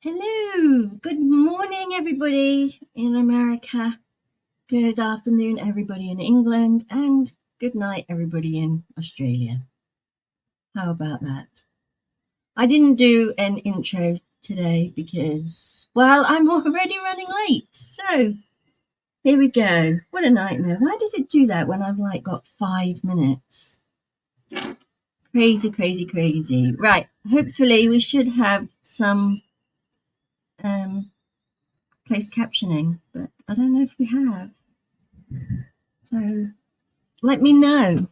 Hello, good morning, everybody in America. Good afternoon, everybody in England, and good night, everybody in Australia. How about that? I didn't do an intro today because, well, I'm already running late. So here we go. What a nightmare. Why does it do that when I've got 5 minutes? Crazy, crazy, crazy. Right. Hopefully, we should have some closed captioning, but I don't know if we have. So let me know.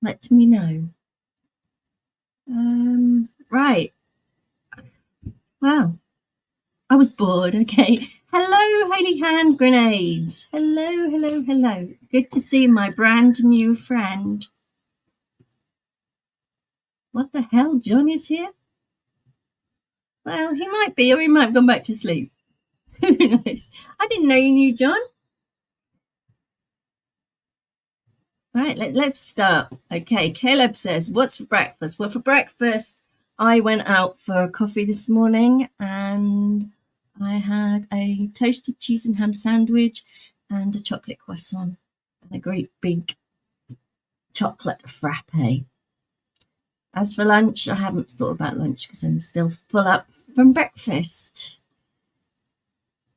Let me know. Right. Well, I was bored. Okay. Hello, holy hand grenades. Hello, hello, hello. Good to see my brand new friend. What the hell? John is here? Well, he might be, or he might have gone back to sleep. Who knows? I didn't know you knew John. Right, let's start. Okay, Caleb says, what's for breakfast? Well, for breakfast, I went out for coffee this morning and I had a toasted cheese and ham sandwich and a chocolate croissant and a great big chocolate frappe. As for lunch, I haven't thought about lunch because I'm still full up from breakfast.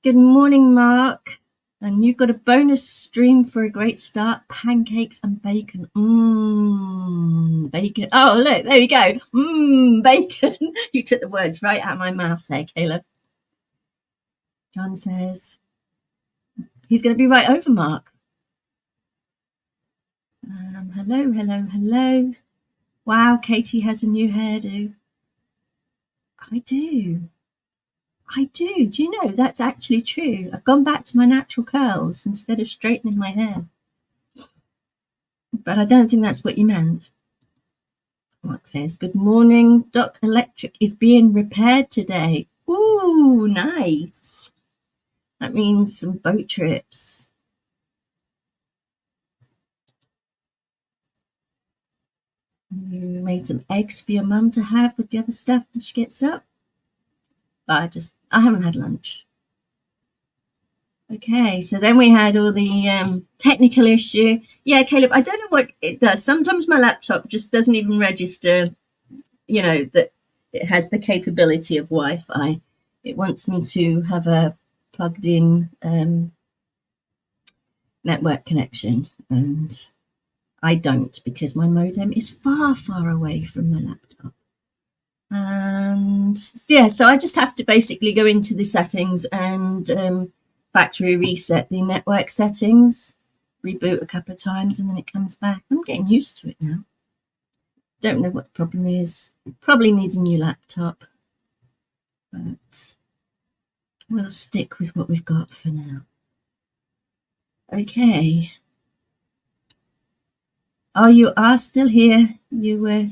Good morning, Mark. And you've got a bonus stream for a great start, pancakes and bacon. Bacon. Oh, look, there we go. Bacon. You took the words right out of my mouth there, Caleb. John says he's going to be right over Mark. Hello, hello, hello. Wow, Katie has a new hairdo. I do. Do you know, that's actually true. I've gone back to my natural curls instead of straightening my hair. But I don't think that's what you meant. Mark says, good morning. Doc Electric is being repaired today. Ooh, nice. That means some boat trips. You made some eggs for your mum to have with the other stuff when she gets up. But I haven't had lunch. Okay, so then we had all the technical issue. Yeah, Caleb, I don't know what it does. Sometimes my laptop just doesn't even register, that it has the capability of Wi-Fi. It wants me to have a plugged in network connection, and I don't because my modem is far, far away from my laptop. And yeah, so I just have to basically go into the settings and factory reset the network settings, reboot a couple of times, and then it comes back. I'm getting used to it now. Don't know what the problem is. Probably needs a new laptop, but we'll stick with what we've got for now. Okay. Oh, you are still here. You were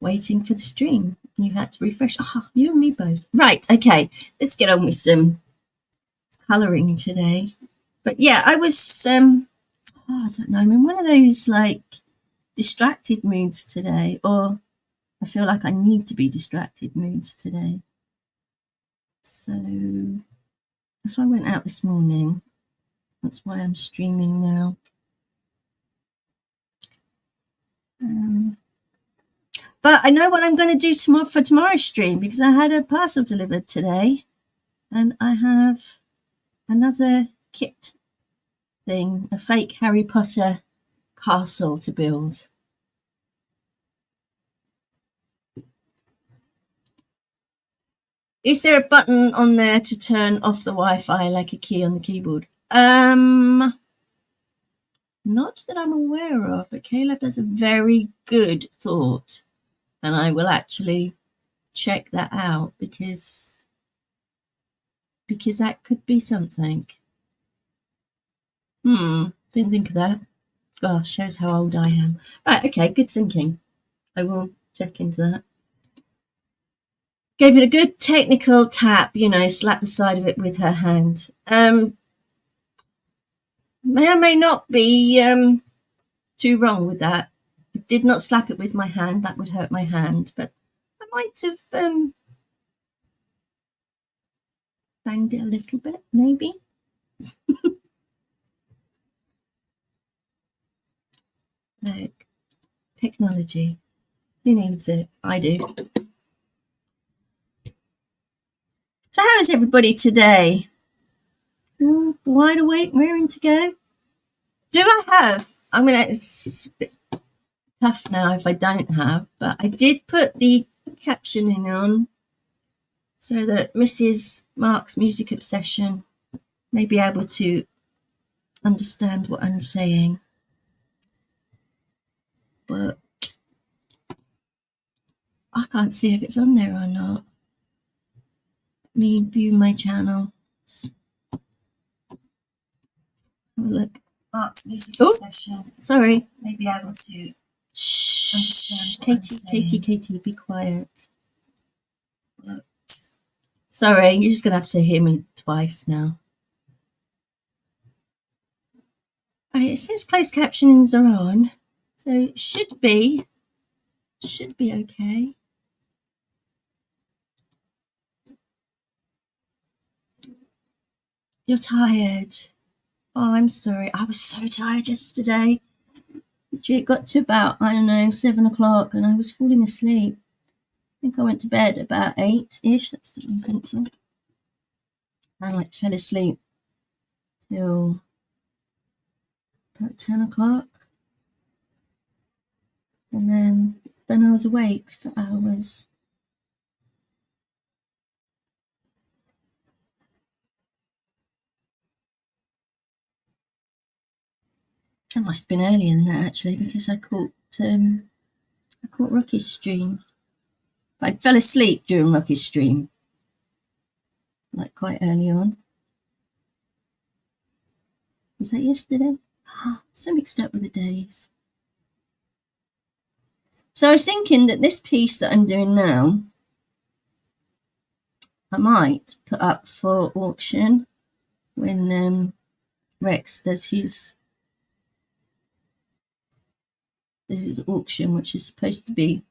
waiting for the stream. You had to refresh. Oh, you and me both. Right, okay. Let's get on with some colouring today. But yeah, I was, I don't know, I'm in one of those distracted moods today, or I feel like I need to be distracted moods today. So that's why I went out this morning. That's why I'm streaming now. But I know what I'm going to do for tomorrow's stream because I had a parcel delivered today and I have another kit thing, a fake Harry Potter castle to build. Is there a button on there to turn off the Wi-Fi like a key on the keyboard? Not that I'm aware of, but Caleb has a very good thought, and I will actually check that out because that could be something. Didn't think of that. Gosh, shows how old I am. Right, okay, good thinking. I will check into that. Gave it a good technical tap, slap the side of it with her hand. May or may not be too wrong with that. I did not slap it with my hand. That would hurt my hand. But I might have banged it a little bit, maybe. Like, technology. Who needs it? I do. So how is everybody today? Wide awake, raring to go? Do I have? It's a bit tough now if I don't have, but I did put the captioning on so that Mrs. Mark's music obsession may be able to understand what I'm saying. But I can't see if it's on there or not. Let me view my channel. Have a look. Mark's music obsession. Sorry. May be able to shh. Katie, be quiet. Sorry, you're just going to have to hear me twice now. Right, it says closed captionings are on, so it should be okay. You're tired. Oh, I'm sorry. I was so tired yesterday. It got to about, 7 o'clock and I was falling asleep. I think I went to bed about 8-ish. That's the wrong pencil. And fell asleep till about 10 o'clock. And then I was awake for hours. That must have been earlier than that actually, because I caught Rocky's stream. But I fell asleep during Rocky's stream, like quite early on. Was that yesterday? So mixed up with the days. So I was thinking that this piece that I'm doing now, I might put up for auction when Rex does his auction, which is supposed to be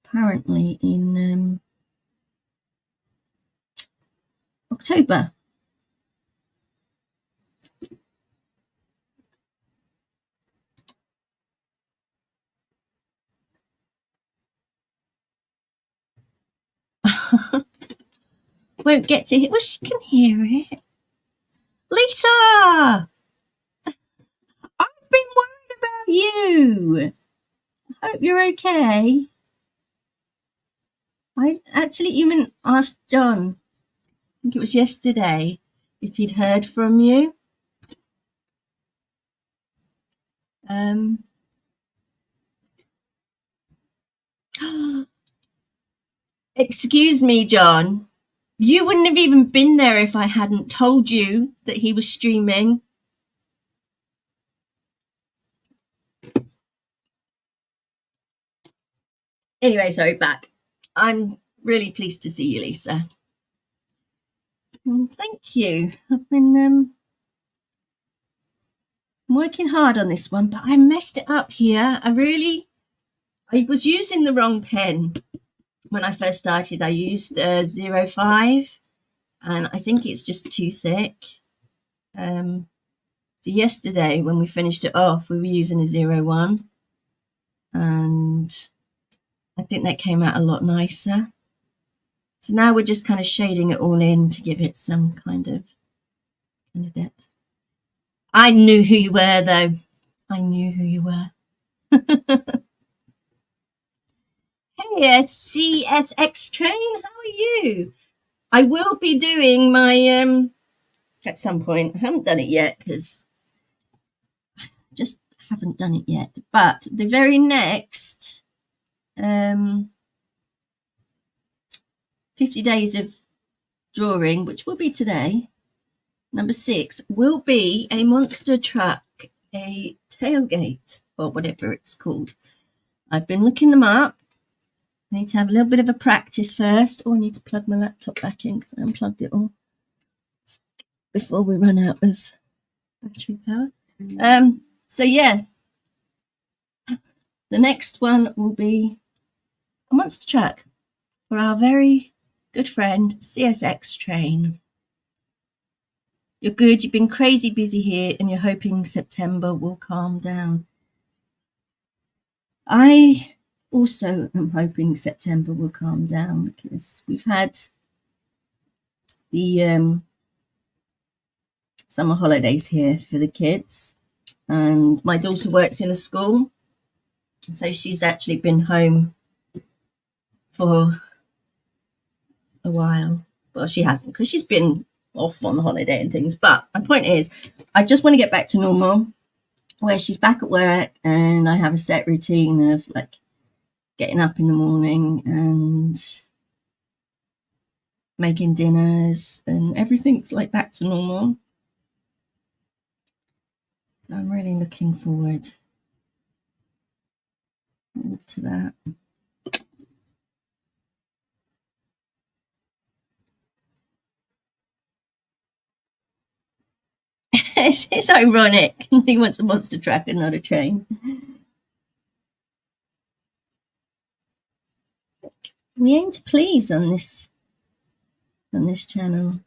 apparently in October. Won't get to hear. Well, she can hear it. Lisa, I've been worried about you. I hope you're okay. I actually even asked John, I think it was yesterday, if he'd heard from you. Excuse me, John. You wouldn't have even been there if I hadn't told you that he was streaming. Anyway, sorry, back. I'm really pleased to see you, Lisa. Well, thank you. I've been working hard on this one, but I messed it up here. I was using the wrong pen. When I first started, I used 05, and I think it's just too thick. So yesterday, when we finished it off, we were using a 01, and I think that came out a lot nicer. So now we're just kind of shading it all in to give it some kind of depth. I knew who you were, though. I knew who you were. Hey, CSX Train, how are you? I will be doing my, at some point, I haven't done it yet because I just haven't done it yet, but the very next 50 days of drawing, which will be today, number 6, will be a monster truck, a tailgate, or whatever it's called. I've been looking them up. I need to have a little bit of a practice first. Oh, I need to plug my laptop back in because I unplugged it all before we run out of battery power. So yeah, the next one will be a monster truck for our very good friend CSX Train. You're good. You've been crazy busy here and you're hoping September will calm down. I also am hoping September will calm down because we've had the summer holidays here for the kids, and my daughter works in a school, so she's actually been home for a while. Well, she hasn't, because she's been off on holiday and things, but my point is I just want to get back to normal where she's back at work and I have a set routine of like getting up in the morning and making dinners and everything's like back to normal. So I'm really looking forward to that. It's ironic. He wants a monster truck and not a train. We aim to please on this channel.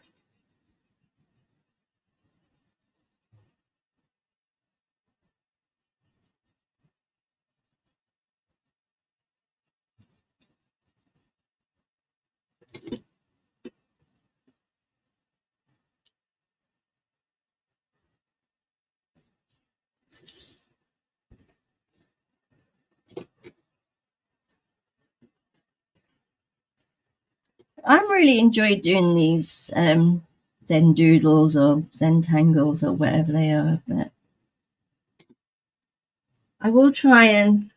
I really enjoy doing these Zen doodles or Zentangles or whatever they are, but I will try and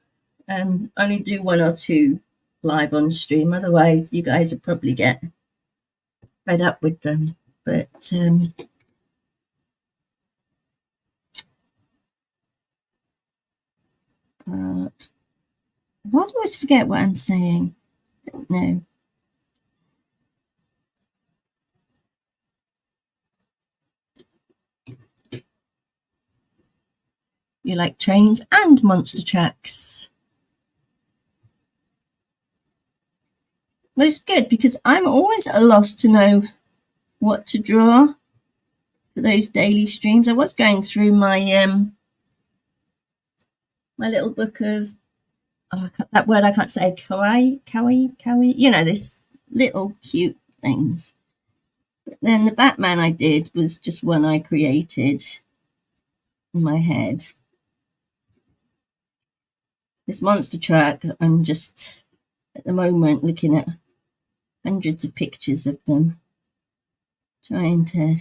only do one or two live on stream. Otherwise, you guys will probably get fed up with them. But why do I always forget what I'm saying? I don't know. You like trains and monster trucks. Well, it's good because I'm always at a loss to know what to draw for those daily streams. I was going through my my little book of that word I can't say, kawaii. You know, this little cute things. But then the Batman I did was just one I created in my head. This monster truck, I'm just at the moment looking at hundreds of pictures of them, trying to.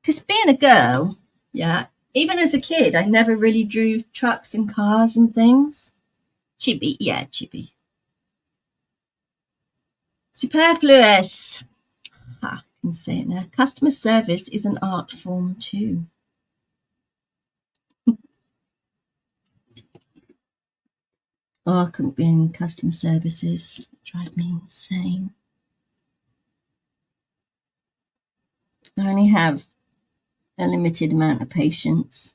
Because being a girl, yeah, even as a kid, I never really drew trucks and cars and things. Chibi, yeah, chibi. Superfluous. I can say it now. Customer service is an art form too. Oh, I couldn't be in customer services. It drive me insane. I only have a limited amount of patience.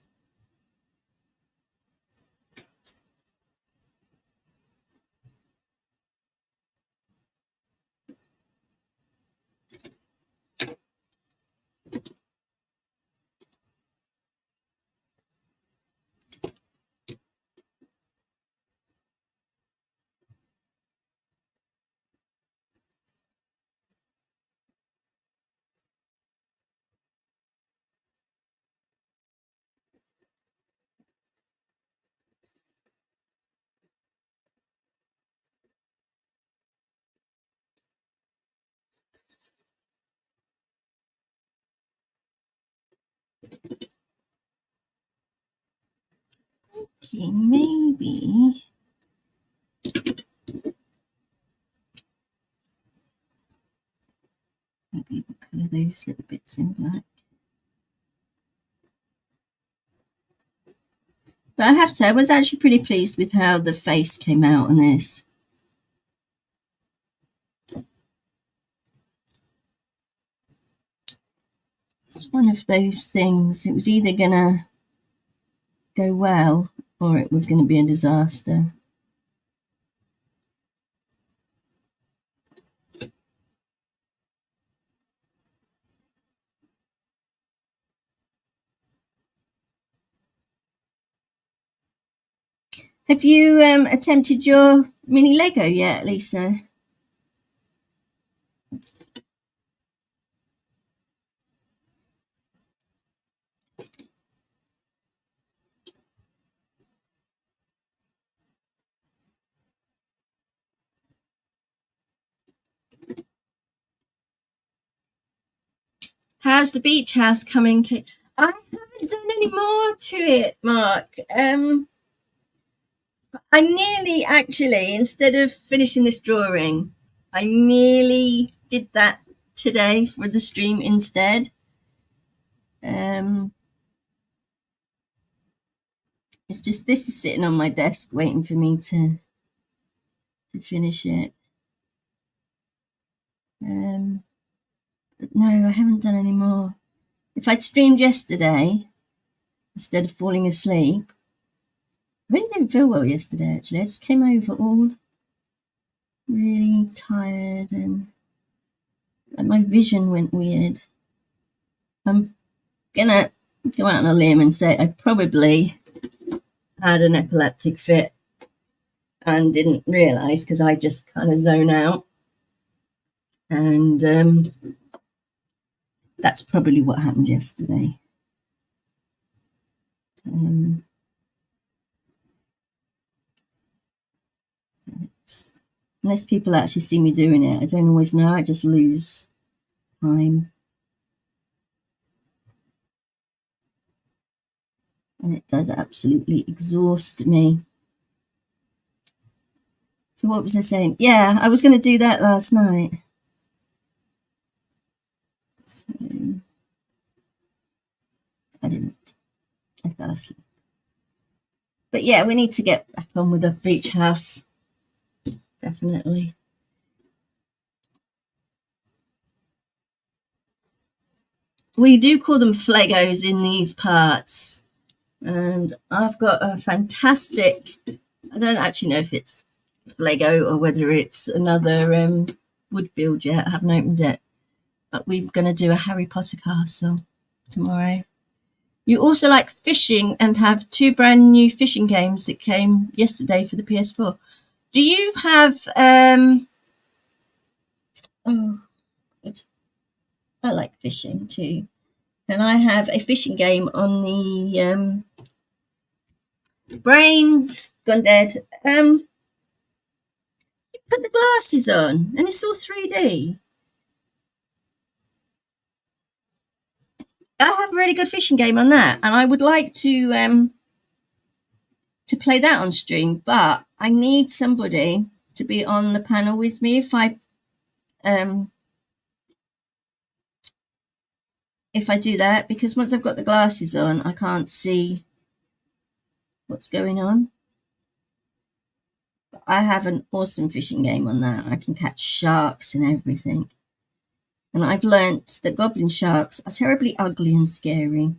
Okay, maybe. Maybe we'll colour those little bits in black. But I have to say, I was actually pretty pleased with how the face came out on this. It's one of those things. It was either going to go well or it was going to be a disaster. Have you attempted your mini Lego yet, Lisa? How's the beach house coming? I haven't done any more to it, Mark. I nearly actually, instead of finishing this drawing, I nearly did that today for the stream instead. It's just this is sitting on my desk waiting for me to finish it. But no, I haven't done any more. If I'd streamed yesterday instead of falling asleep, I really didn't feel well yesterday actually. I just came over all really tired and my vision went weird. I'm gonna go out on a limb and say I probably had an epileptic fit and didn't realise because I just kind of zone out. And that's probably what happened yesterday. Unless people actually see me doing it, I don't always know. I just lose time. And it does absolutely exhaust me. So what was I saying? Yeah, I was going to do that last night. So I didn't. I fell asleep. But yeah, we need to get back on with the beach house. Definitely. We do call them Flegos in these parts. And I've got a fantastic, I don't actually know if it's Lego or whether it's another wood build yet. I haven't opened it. But we're going to do a Harry Potter castle tomorrow. You also like fishing and have 2 brand new fishing games that came yesterday for the PS4. Do you have oh good. I like fishing too. And I have a fishing game on the Brains Gone Dead. You put the glasses on and it's all 3D. I have a really good fishing game on that, and I would like to play that on stream, but I need somebody to be on the panel with me if I do that, because once I've got the glasses on, I can't see what's going on. But I have an awesome fishing game on that. I can catch sharks and everything. And I've learnt that goblin sharks are terribly ugly and scary.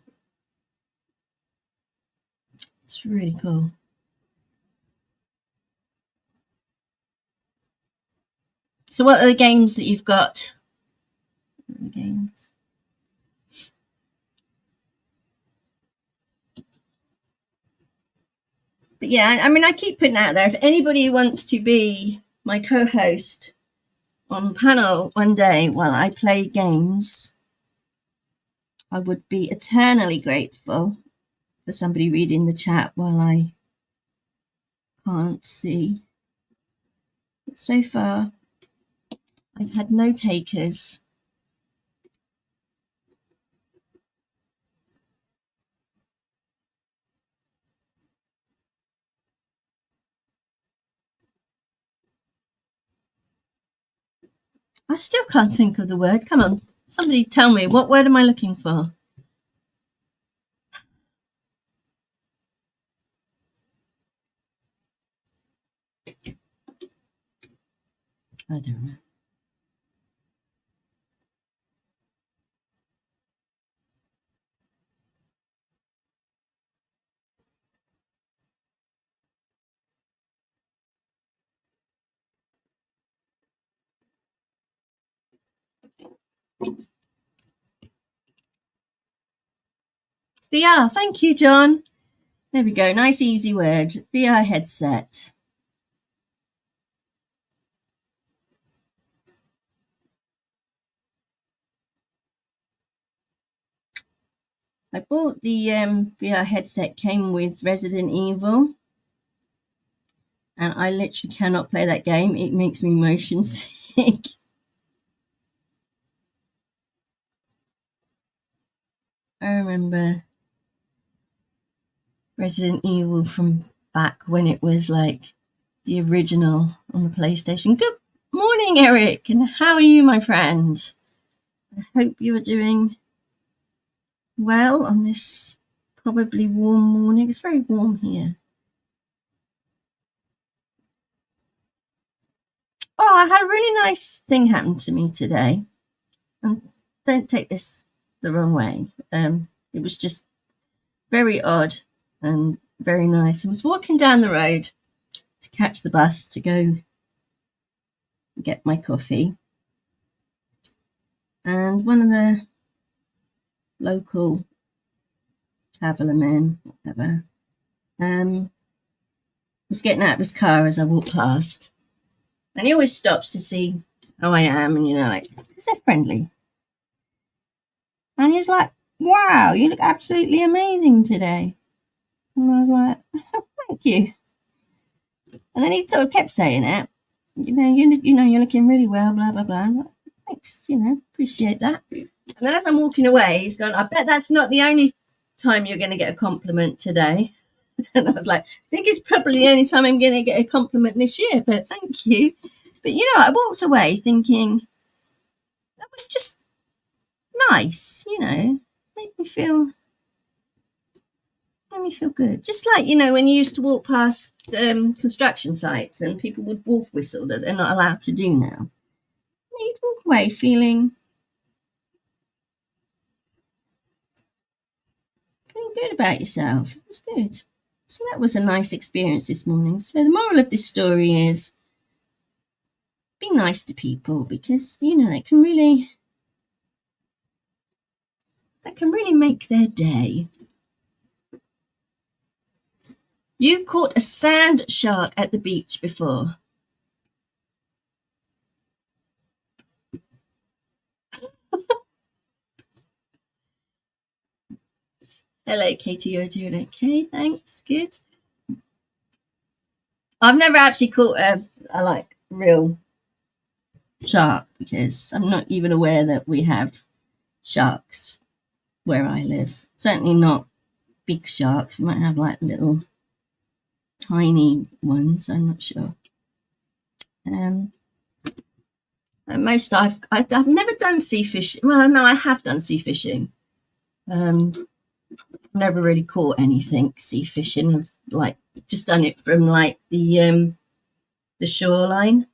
It's really cool. So what are the games that you've got? The games. But yeah, I mean, I keep putting out there, if anybody wants to be my co-host on panel one day while I play games, I would be eternally grateful for somebody reading the chat while I can't see. But so far, I've had no takers. I still can't think of the word. Come on, somebody tell me, what word am I looking for? I don't know. But yeah, thank you, John. There we go. Nice, easy word. VR headset. I bought the VR headset, came with Resident Evil, and I literally cannot play that game. It makes me motion sick. I remember Resident Evil from back when it was like the original on the PlayStation. Good morning, Eric, and how are you, my friend? I hope you are doing well on this probably warm morning. It's very warm here. Oh, I had a really nice thing happen to me today. And don't take this the wrong way. It was just very odd and very nice. I was walking down the road to catch the bus to go get my coffee. And one of the local traveller men, whatever, was getting out of his car as I walked past. And he always stops to see how I am, and like, is that friendly? And he was like, wow, you look absolutely amazing today. And I was like, oh, thank you. And then he sort of kept saying it, you're looking really well, blah, blah, blah. I'm like, thanks, appreciate that. And then as I'm walking away, he's going, I bet that's not the only time you're going to get a compliment today. And I was like, I think it's probably the only time I'm going to get a compliment this year, but thank you. But, I walked away thinking, that was just nice, made me feel good. Just like, when you used to walk past construction sites and people would wolf whistle that they're not allowed to do now. You'd walk away feeling good about yourself. It was good. So that was a nice experience this morning. So the moral of this story is be nice to people, because, they can really make their day. You caught a sand shark at the beach before. Hello, Katie, you're doing okay, thanks, good. I've never actually caught a real shark, because I'm not even aware that we have sharks where I live. Certainly not big sharks. We might have little tiny ones, I'm not sure. And I've never done sea fishing. Well, no, I have done sea fishing. Never really caught anything sea fishing. I've just done it from the shoreline.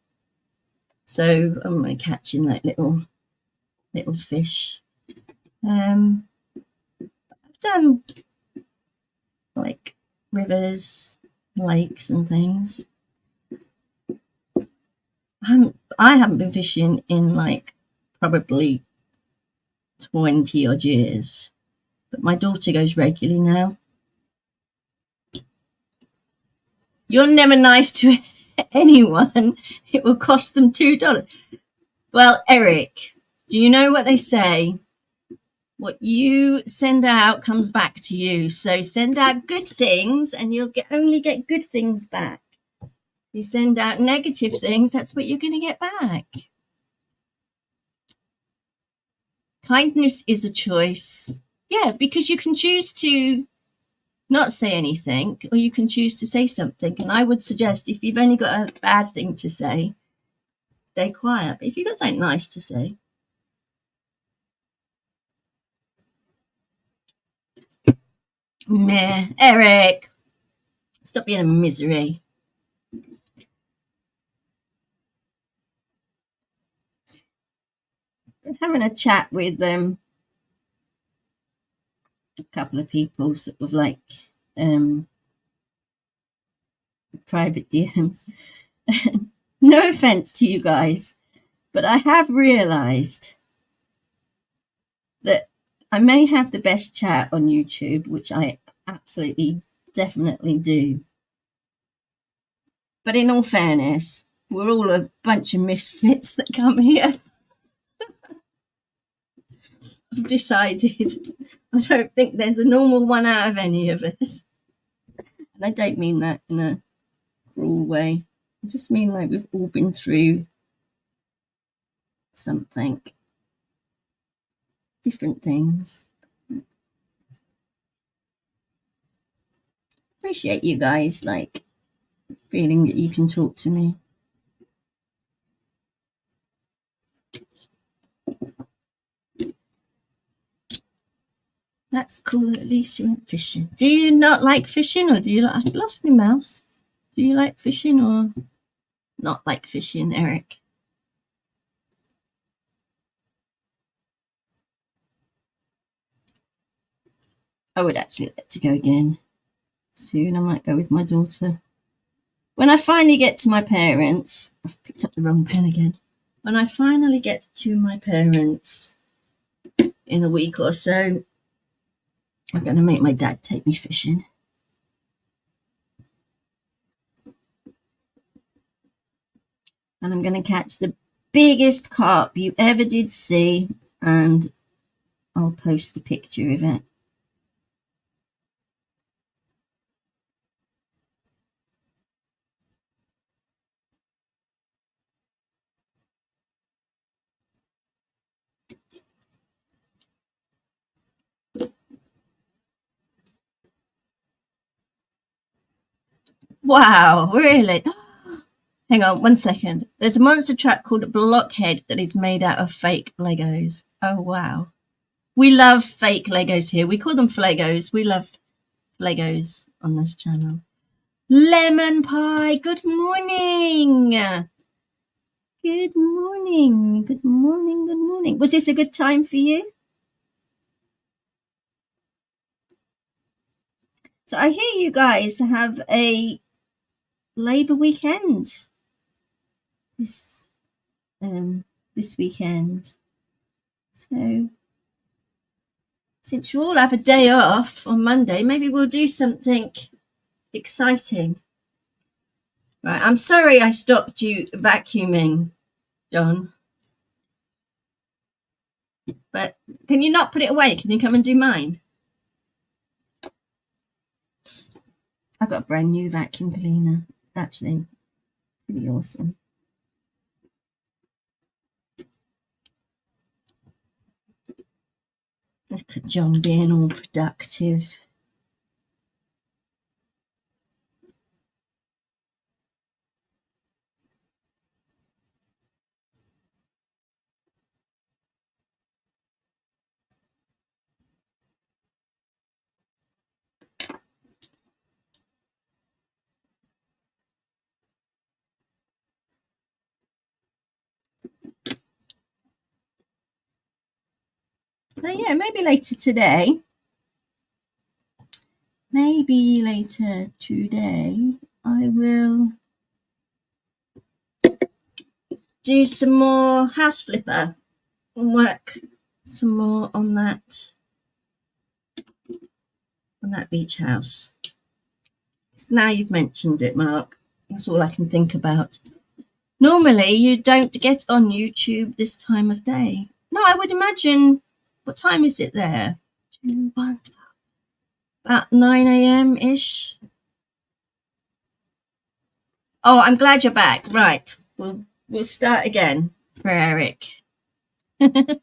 So I'm catching little fish. I've done rivers, lakes and things. I haven't been fishing in probably 20 odd years, but my daughter goes regularly now. You're never nice to anyone. It will cost them $2. Well, Eric, do you know what they say? What you send out comes back to you. So send out good things and you'll only get good things back. You send out negative things, that's what you're going to get back. Kindness is a choice. Yeah, because you can choose to not say anything, or you can choose to say something. And I would suggest, if you've only got a bad thing to say, stay quiet. But if you've got something nice to say, meh, Eric, stop being a misery. Been having a chat with a couple of people, sort of private DMs. No offense to you guys, but I have realized that I may have the best chat on YouTube, which I absolutely definitely do. But in all fairness, we're all a bunch of misfits that come here. I've decided I don't think there's a normal one out of any of us. And I don't mean that in a cruel way. I just mean like we've all been through something, different things. Appreciate you guys like feeling that you can talk to me. That's cool. At least you went fishing. Do you not like fishing, or do you like? I've lost my mouse. Do you like fishing or not like fishing, Eric? I would actually like to go again soon. I might go with my daughter. When I finally get to my parents, I've picked up the wrong pen again. When I finally get to my parents in a week or so, I'm going to make my dad take me fishing. And I'm going to catch the biggest carp you ever did see, and I'll post a picture of it. Wow, really? Hang on 1 second. There's a monster truck called Blockhead that is made out of fake Legos. Oh, wow. We love fake Legos here. We call them Flegos. We love Legos on this channel. Lemon Pie, good morning. Good morning. Good morning. Good morning. Was this a good time for you? So I hear you guys have a Labour weekend this this weekend. So since you all have a day off on Monday, maybe we'll do something exciting. Right, I'm sorry I stopped you vacuuming, John. But can you not put it away? Can you come and do mine? I've got a brand new vacuum cleaner. It's actually pretty awesome. Look at John being all productive. So yeah, maybe later today. Maybe later today I will do some more house flipper and work some more on that beach house. So now you've mentioned it, Mark, that's all I can think about. Normally you don't get on YouTube this time of day. No, I would imagine, what time is it there? 2, 1, about 9 a.m. ish. Oh, I'm glad you're back. Right, we'll start again for Eric. Well,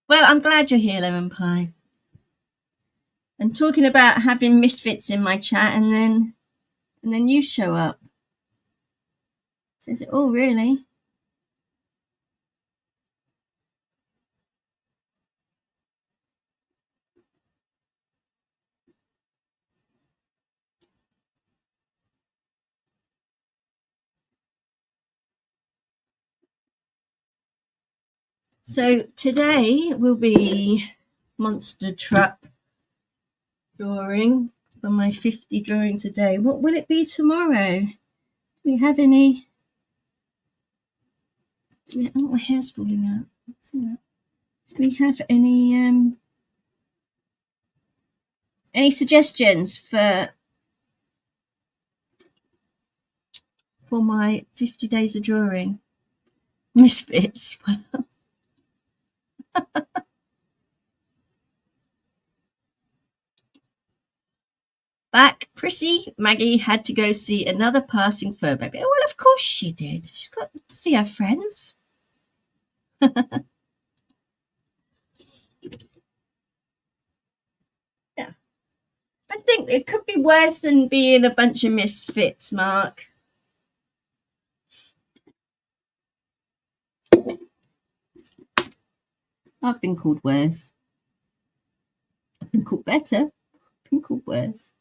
I'm glad you're here, Lemon Pie. And talking about having misfits in my chat, and then you show up. Says, oh, really? So today will be monster truck drawing for my 50 drawings a day. What will it be tomorrow? Do we have any? Oh, my hair's falling out. Do we have any Any suggestions for my 50 days of drawing? Misfits. Back, Prissy. Maggie had to go see another passing fur baby. Oh, well, of course she did. She's got to see her friends. Yeah. I think it could be worse than being a bunch of misfits, Mark. I've been called worse. I've been called better. I've been called worse.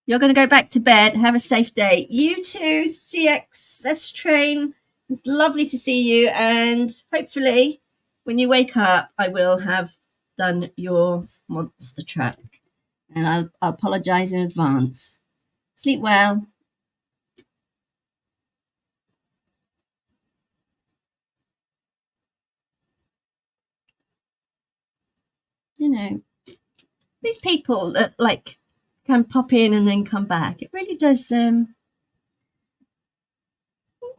You're going to go back to bed. Have a safe day. You too, CXS train. It's lovely to see you. And hopefully, when you wake up, I will have done your monster truck. And I'll apologise in advance. Sleep well. You know, these people that like can pop in and then come back. It really does. It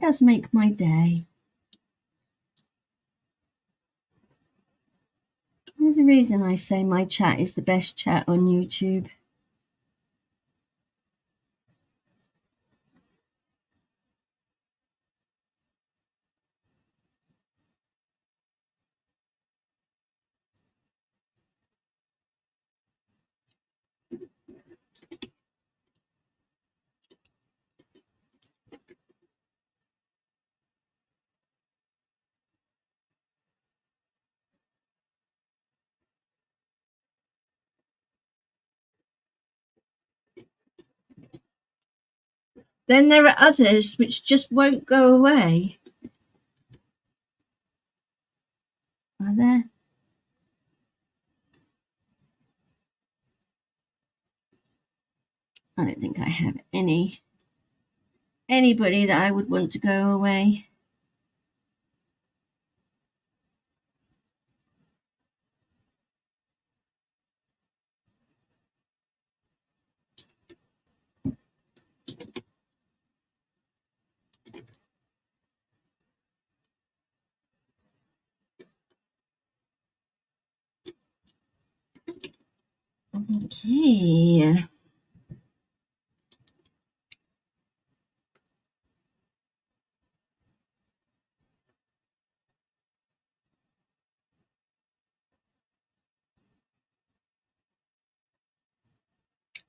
does make my day. There's a reason I say my chat is the best chat on YouTube. Then there are others which just won't go away. Are there? I don't think I have anybody that I would want to go away. Okay.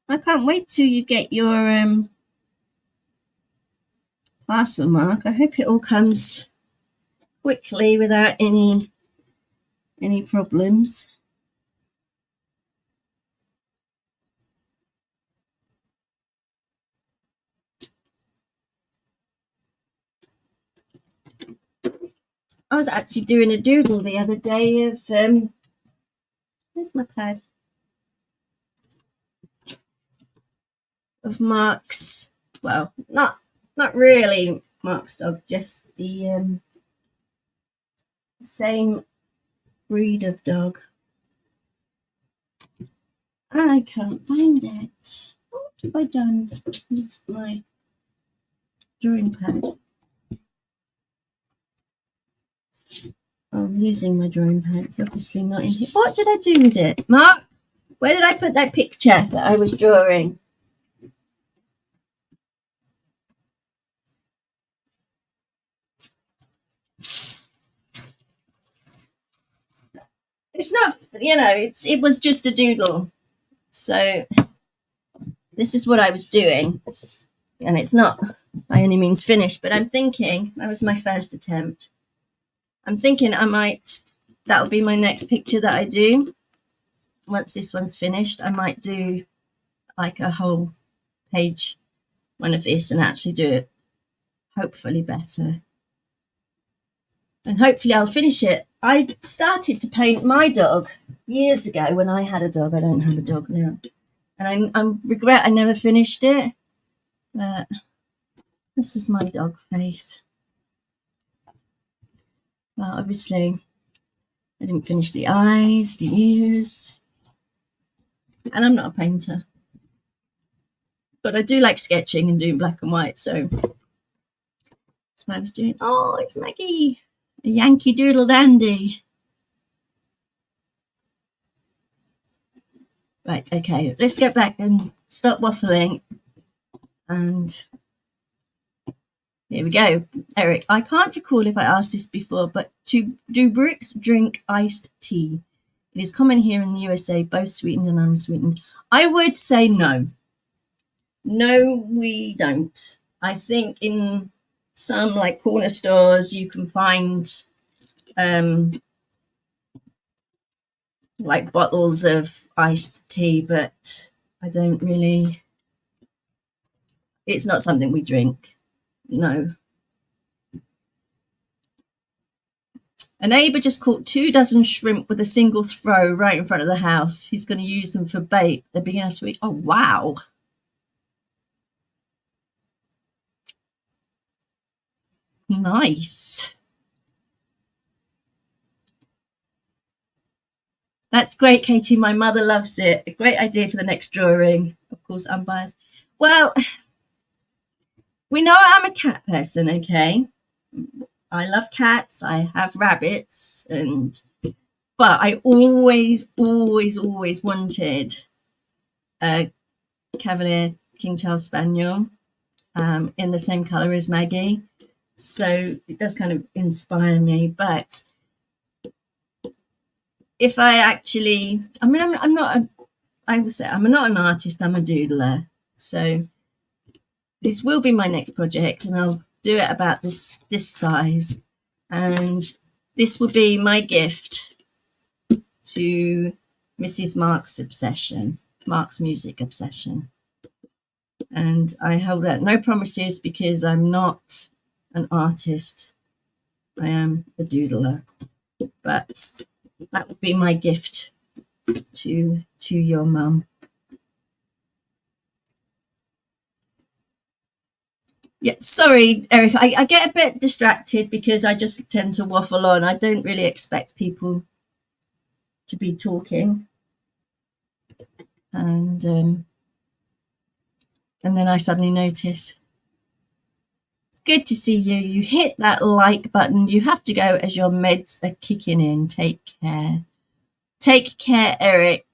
I can't wait till you get your parcel, Mark. I hope it all comes quickly without any problems. I was actually doing a doodle the other day of where's my pad? Of Mark's, well, not really Mark's dog, just the same breed of dog. I can't find it. What have I done with my drawing pad? I'm using my drawing pad. It's obviously not in here. What did I do with it? Mark, where did I put that picture that I was drawing? It's not, it was just a doodle. So this is what I was doing. And it's not by any means finished, but I'm thinking, that was my first attempt. I'm thinking that'll be my next picture that I do. Once this one's finished, I might do like a whole page one of this and actually do it hopefully better. And hopefully I'll finish it I started to paint my dog years ago when I had a dog. I don't have a dog now. And I regret I never finished it. But this is my dog face. Well, obviously, I didn't finish the eyes, the ears. And I'm not a painter. But I do like sketching and doing black and white. So that's what I was doing. Oh, it's Maggie. A Yankee Doodle Dandy. Right, okay, let's get back and stop waffling. And here we go. Eric, I can't recall if I asked this before, but do Brits drink iced tea? It is common here in the USA, both sweetened and unsweetened. I would say no. No, we don't. I think in some like corner stores you can find like bottles of iced tea, but I don't really, it's not something we drink. No. A neighbour just caught 2 dozen shrimp with a single throw right in front of the house. He's going to use them for bait. They're big enough to eat. Oh, wow. Nice. That's great, Katie. My mother loves it. A great idea for the next drawing. Of course, I'm biased. Well, we know I'm a cat person, okay? I love cats. I have rabbits, but I always wanted a Cavalier King Charles Spaniel in the same colour as Maggie. So it does kind of inspire me. But if I actually, I mean, I'm not, I will say, I'm not an artist, I'm a doodler. So this will be my next project, and I'll do it about this size. And this will be my gift to Mrs. Mark's music obsession. And I hold out no promises because I'm not an artist. I am a doodler. But that would be my gift to your mum. Yeah, sorry, Eric. I get a bit distracted because I just tend to waffle on. I don't really expect people to be talking. And then I suddenly notice. It's good to see you. You hit that like button. You have to go as your meds are kicking in. Take care. Take care, Eric.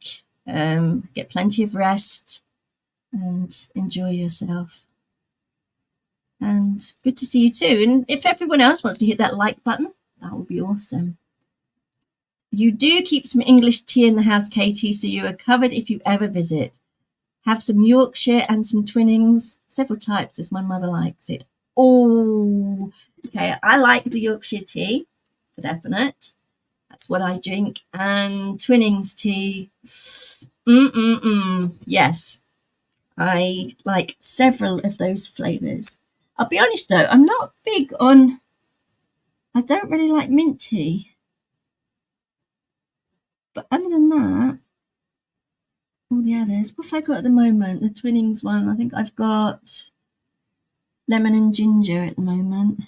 Get plenty of rest and enjoy yourself. And good to see you too. And if everyone else wants to hit that like button, that would be awesome. You do keep some English tea in the house, Katie, so you are covered if you ever visit. Have some Yorkshire and some Twinnings, several types as my mother likes it. Oh, okay. I like the Yorkshire tea, for definite. That's what I drink. And Twinnings tea. Yes, I like several of those flavours. I'll be honest though, I'm not big on, I don't really like mint tea. But other than that, all the others, what have I got at the moment? The Twinnings one, I think I've got lemon and ginger at the moment,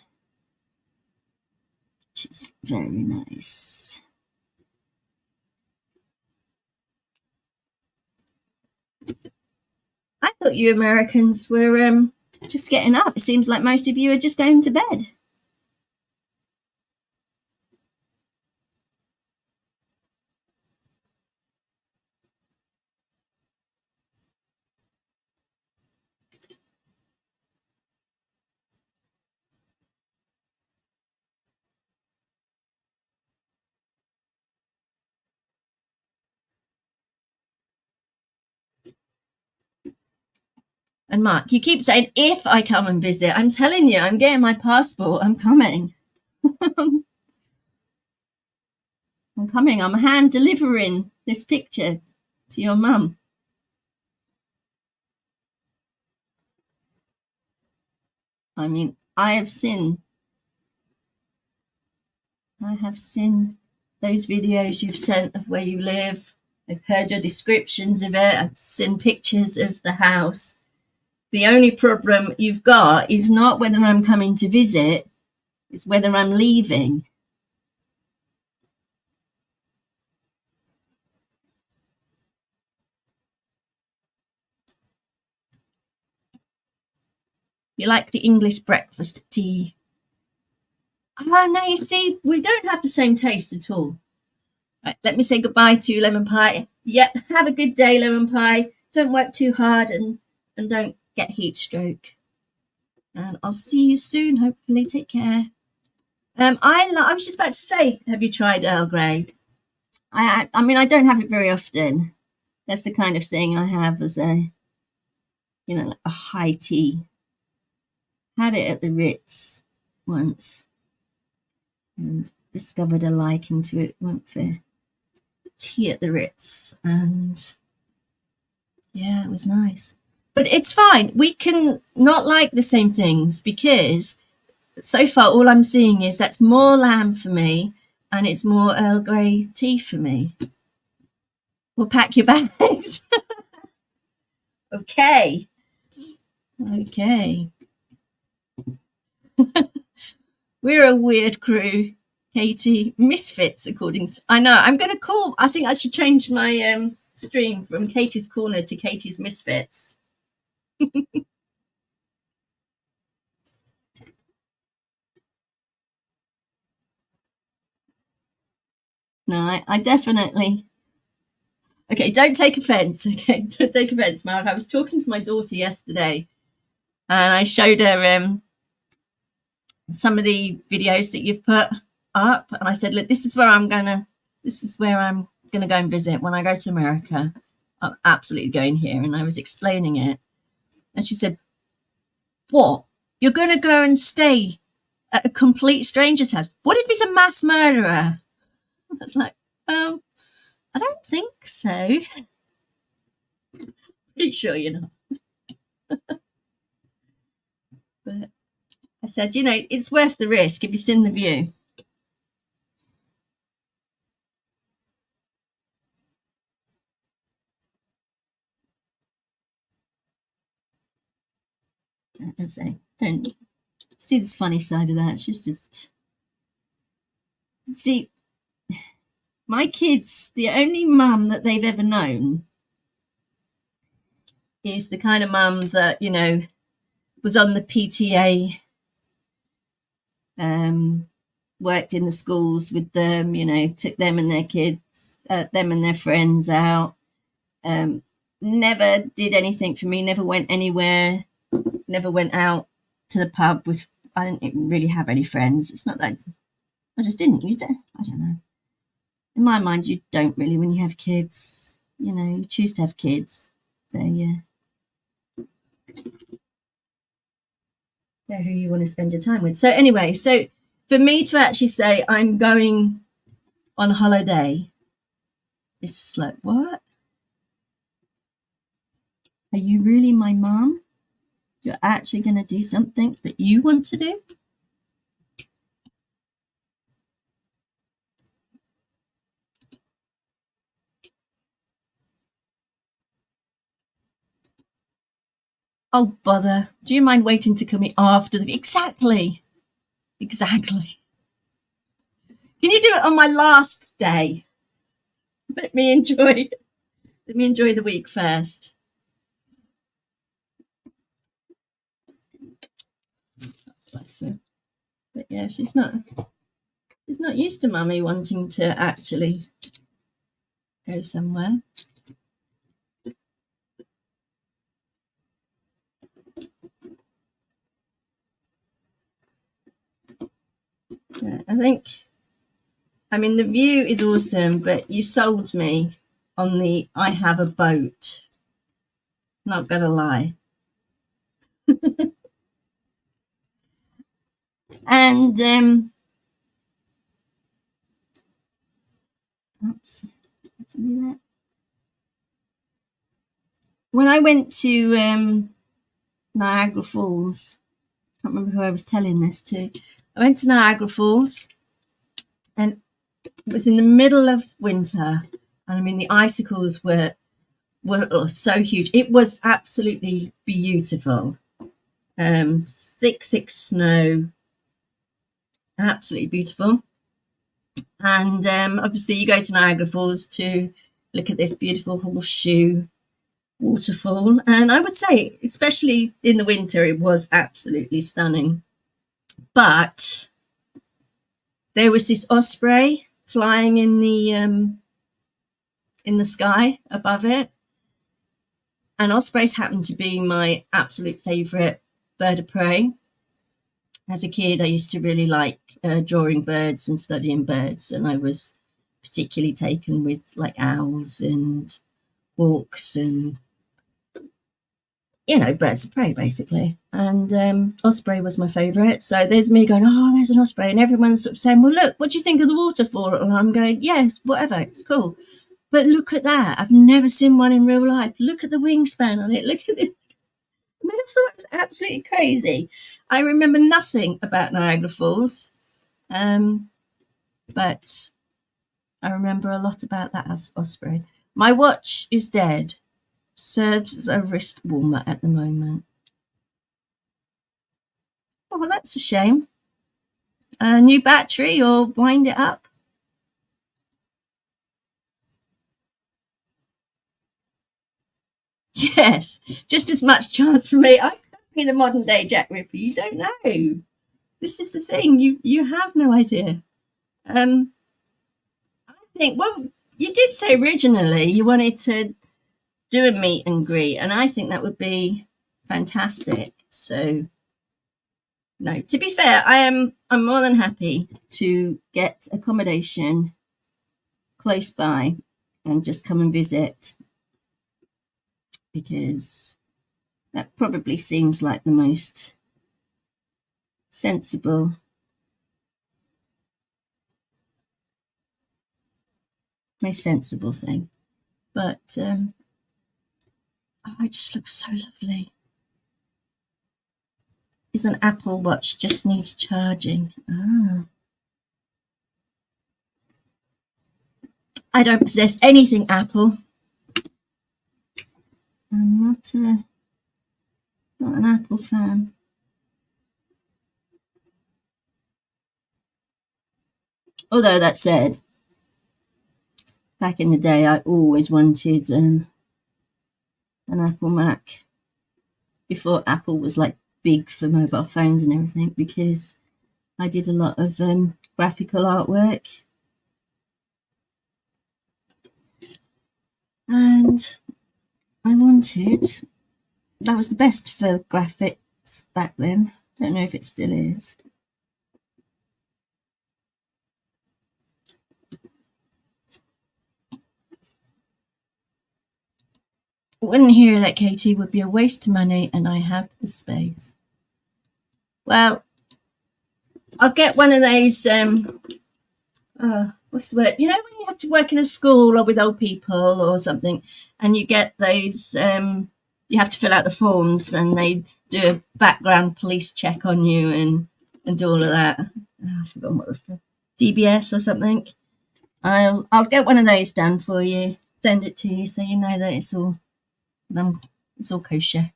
which is very nice. I thought you Americans were just getting up. It seems like most of you are just going to bed. And Mark, you keep saying, if I come and visit, I'm telling you, I'm getting my passport. I'm coming. I'm coming. I'm hand delivering this picture to your mum. I mean, I have sinned. those videos you've sent of where you live. I've heard your descriptions of it. I've seen pictures of the house. The only problem you've got is not whether I'm coming to visit, it's whether I'm leaving. You like the English breakfast tea? Oh, no, you see, we don't have the same taste at all. Right, let me say goodbye to lemon pie. Yep, have a good day, lemon pie. Don't work too hard and don't get heat stroke. And I'll see you soon, hopefully. Take care. I was just about to say, have you tried Earl Grey? I mean, I don't have it very often. That's the kind of thing I have as a, like a high tea. Had it at the Ritz once and discovered a liking to it. Went for tea at the Ritz and yeah, it was nice. But it's fine. We can not like the same things because so far all I'm seeing is that's more lamb for me and it's more Earl Grey tea for me. We'll pack your bags. Okay. We're a weird crew, Katie. Misfits, according to... I know. I think I should change my stream from Katie's Corner to Katie's Misfits. No, I definitely... Okay, don't take offence. Okay, don't take offence, Mark. I was talking to my daughter yesterday and I showed her some of the videos that you've put up. And I said, look, this is where I'm going to go and visit when I go to America. I'm absolutely going here. And I was explaining it. And she said, what? You're going to go and stay at a complete stranger's house? What if he's a mass murderer? I was like, I don't think so. Pretty sure you're not. But I said, it's worth the risk. Have you seen The View? I say, don't see this funny side of that. She's just... See, my kids, the only mum that they've ever known is the kind of mum that, was on the PTA, worked in the schools with them, took them and their kids, them and their friends out, never did anything for me, never went anywhere, never went out to the pub with... I didn't really have any friends. It's not that... I just didn't. I don't know. In my mind, you don't really when you have kids. You choose to have kids. They're who you want to spend your time with. So anyway, so for me to actually say I'm going on holiday, it's just like, what? Are you really my mum? You're actually going to do something that you want to do? Oh, bother. Do you mind waiting to come in after the... Exactly. Can you do it on my last day? Let me enjoy the week first. Bless her. But yeah, she's not used to mummy wanting to actually go somewhere. Yeah, The view is awesome, but you sold me on the I have a boat. Not gonna lie. And when I went to Niagara Falls, I can't remember who I was telling this to. I went to Niagara Falls, and It was in the middle of winter, and I mean the icicles were so huge. It was absolutely beautiful. Thick snow, absolutely beautiful. And obviously you go to Niagara Falls to look at this beautiful horseshoe waterfall. And I would say, especially in the winter, it was absolutely stunning. But there was this osprey flying in the sky above it. And ospreys happen to be my absolute favourite bird of prey. As a kid, I used to really like drawing birds and studying birds, and I was particularly taken with like owls and hawks and, you know, birds of prey basically. And osprey was my favourite. So there's me going, oh, there's an osprey, and everyone's sort of saying, well, look, what do you think of the waterfall? And I'm going, yes, whatever, it's cool. But look at that. I've never seen one in real life. Look at the wingspan on it. Look at this. And I thought it was absolutely crazy. I remember nothing about Niagara Falls, but I remember a lot about that osprey. My watch is dead. Serves as a wrist warmer at the moment. Oh, well, that's a shame. A new battery or wind it up? Yes, just as much chance for me. I could be the modern day Jack Ripper. You don't know. This is the thing. You have no idea. I think, well, you did say originally you wanted to do a meet and greet, and I think that would be fantastic. So, no, to be fair, I'm more than happy to get accommodation close by and just come and visit, because that probably seems like the most sensible thing. But oh, it just looks so lovely. Is an Apple Watch, just needs charging. I don't possess anything Apple. I'm not an Apple fan. Although that said, back in the day, I always wanted an Apple Mac before Apple was like big for mobile phones and everything, because I did a lot of graphical artwork, and I wanted, that was the best for graphics back then. Don't know if it still is. Wouldn't hear that, Katie, would be a waste of money, and I have the space. Well, I'll get one of those, what's the word? You know, when you have to work in a school or with old people or something, and you get those, you have to fill out the forms, and they do a background police check on you and do all of that. Oh, I've forgotten what was the DBS or something. I'll get one of those done for you, send it to you, so you know that it's all kosher.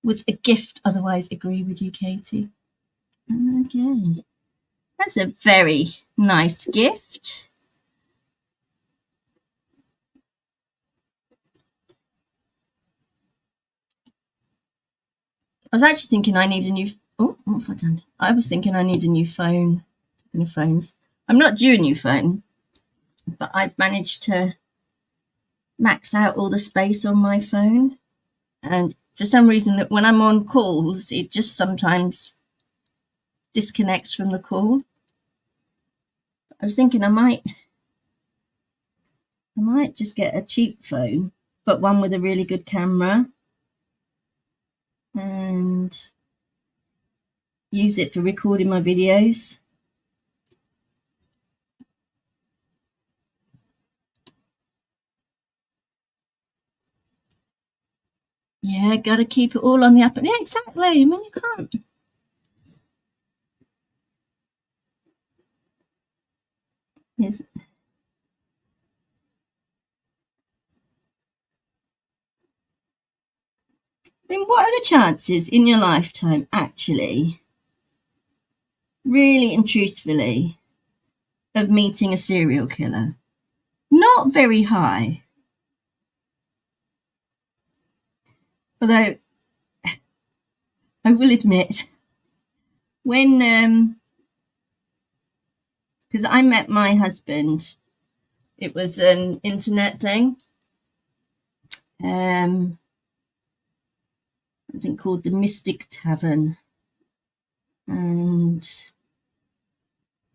Was a gift otherwise agree with you, Katie? Okay. That's a very nice gift. I was actually thinking I need a new... Oh, what have I done? I was thinking I need a new phone. Talking of phones. I'm not due a new phone, but I've managed to max out all the space on my phone. And for some reason, when I'm on calls, it just sometimes disconnects from the call. I was thinking I might just get a cheap phone, but one with a really good camera, and use it for recording my videos. Yeah, gotta keep it all on the up and... Yeah, exactly. I mean, you can't... Yes. I mean, what are the chances in your lifetime, actually, really and truthfully, of meeting a serial killer? Not very high. Although I will admit, when because I met my husband, it was an internet thing, something called the Mystic Tavern, and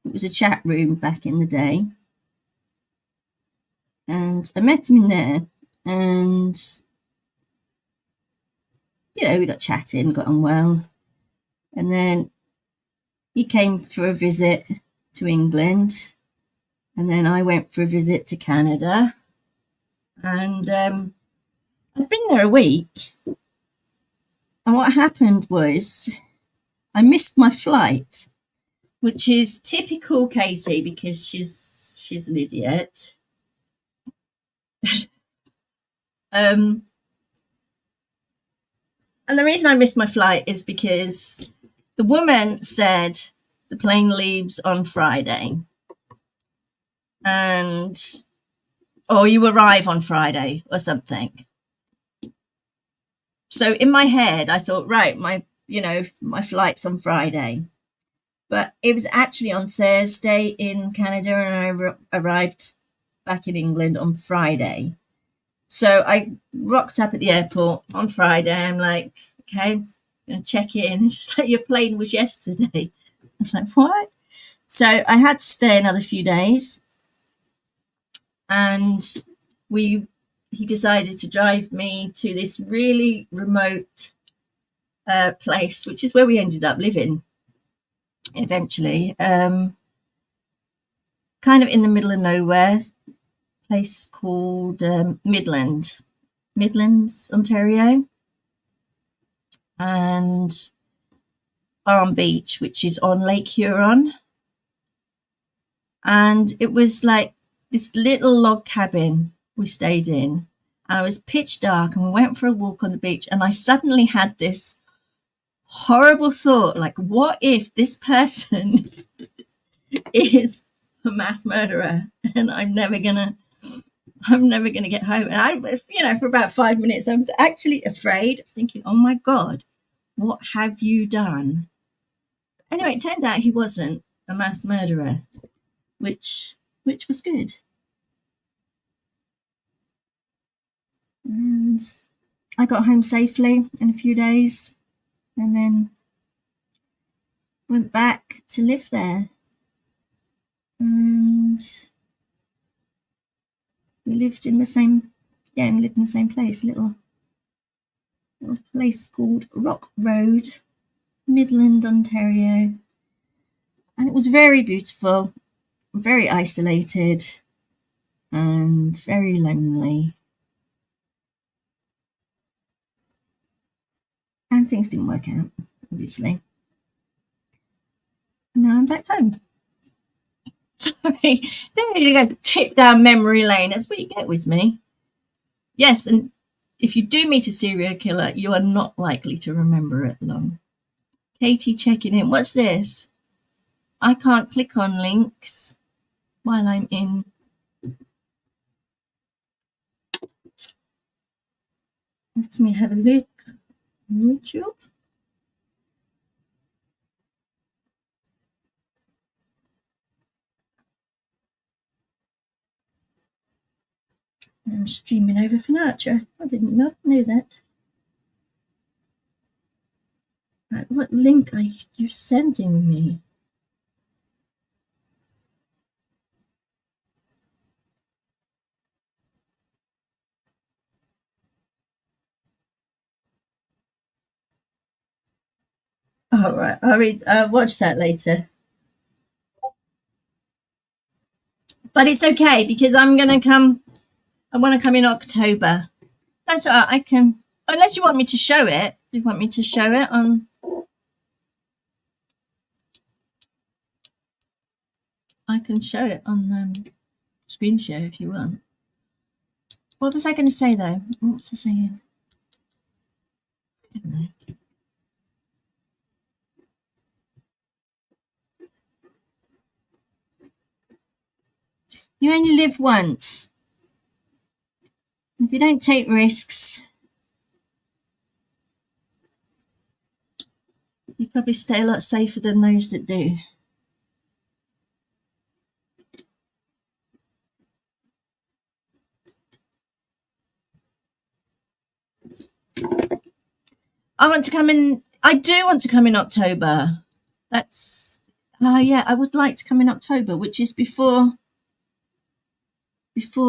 it was a chat room back in the day, and I met him in there, and we got chatting, got on well, and then he came for a visit to England, and then I went for a visit to Canada, and I've been there a week, and what happened was I missed my flight, which is typical Katie because she's an idiot. And the reason I missed my flight is because the woman said the plane leaves on Friday, or you arrive on Friday or something. So in my head, I thought, right, my flight's on Friday, but it was actually on Thursday in Canada, and I arrived back in England on Friday. So I rocked up at the airport on Friday. I'm like, okay, I'm going to check in. She's like, your plane was yesterday. I was like, what? So I had to stay another few days, and he decided to drive me to this really remote place, which is where we ended up living eventually, kind of in the middle of nowhere, place called Midlands, Ontario, and Arm Beach, which is on Lake Huron. And it was like this little log cabin we stayed in, and it was pitch dark, and we went for a walk on the beach, and I suddenly had this horrible thought, like, what if this person is a mass murderer and I'm never gonna get home? And I, for about 5 minutes, I was actually afraid. I was thinking, oh my God, what have you done? Anyway, it turned out he wasn't a mass murderer, which was good. And I got home safely in a few days, and then went back to live there. And we lived in the same place, little place called Rock Road, Midland, Ontario. And it was very beautiful, very isolated, and very lonely. And things didn't work out, obviously. And now I'm back home. Sorry, there you go, trip down memory lane. That's what you get with me. Yes, and if you do meet a serial killer, you are not likely to remember it long. Katie checking in. What's this? I can't click on links while I'm in. Let me have a look on YouTube. I'm streaming over Furniture. I did not know that. Right, what link are you sending me? All right, I'll watch that later. But it's okay because I want to come in October. That's all right, I can, unless you want me to show it. You want me to show it on I can show it on screen share if you want. What was I going to say though? What was I saying? I don't know. You only live once. If you don't take risks, you probably stay a lot safer than those that do. I want to come in. I do want to come in October. That's yeah. I would like to come in October, which is before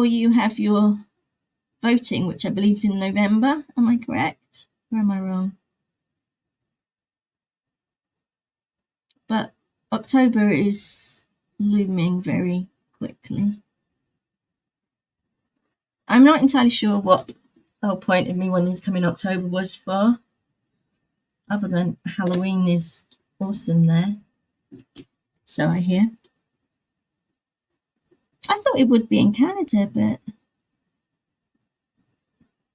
you have your voting, which I believe is in November. Am I correct? Or am I wrong? But October is looming very quickly. I'm not entirely sure what the whole point of me wanting to come in October was for, other than Halloween is awesome there. So I hear. I thought it would be in Canada, but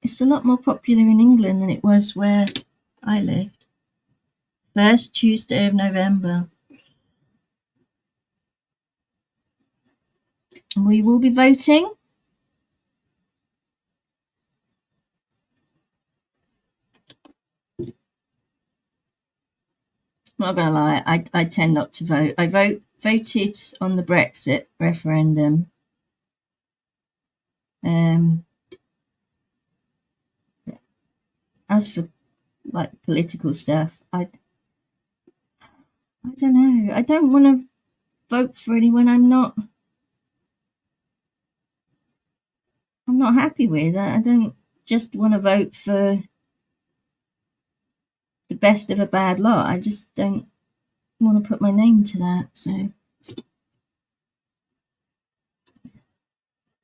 it's a lot more popular in England than it was where I lived. First Tuesday of November. And we will be voting. Not gonna lie, I tend not to vote. I voted on the Brexit referendum. As for like political stuff, I don't know. I don't want to vote for anyone I'm not happy with. I don't just want to vote for the best of a bad lot. I just don't want to put my name to that. So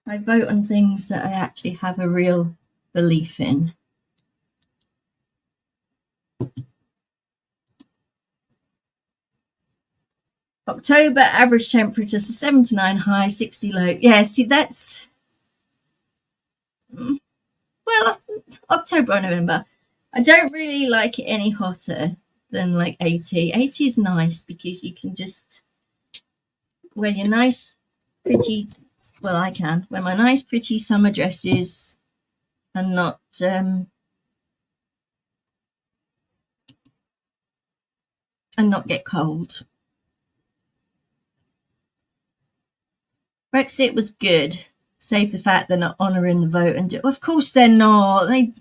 I vote on things that I actually have a real belief in. October average temperatures 7 to 9 high, 60 low. Yeah, see that's well, October or November. I don't really like it any hotter than like 80. 80 is nice because you can just wear your nice, pretty. Well, I can wear my nice, pretty summer dresses and not get cold. Brexit was good, save the fact they're not honouring the vote. And of course they're not. They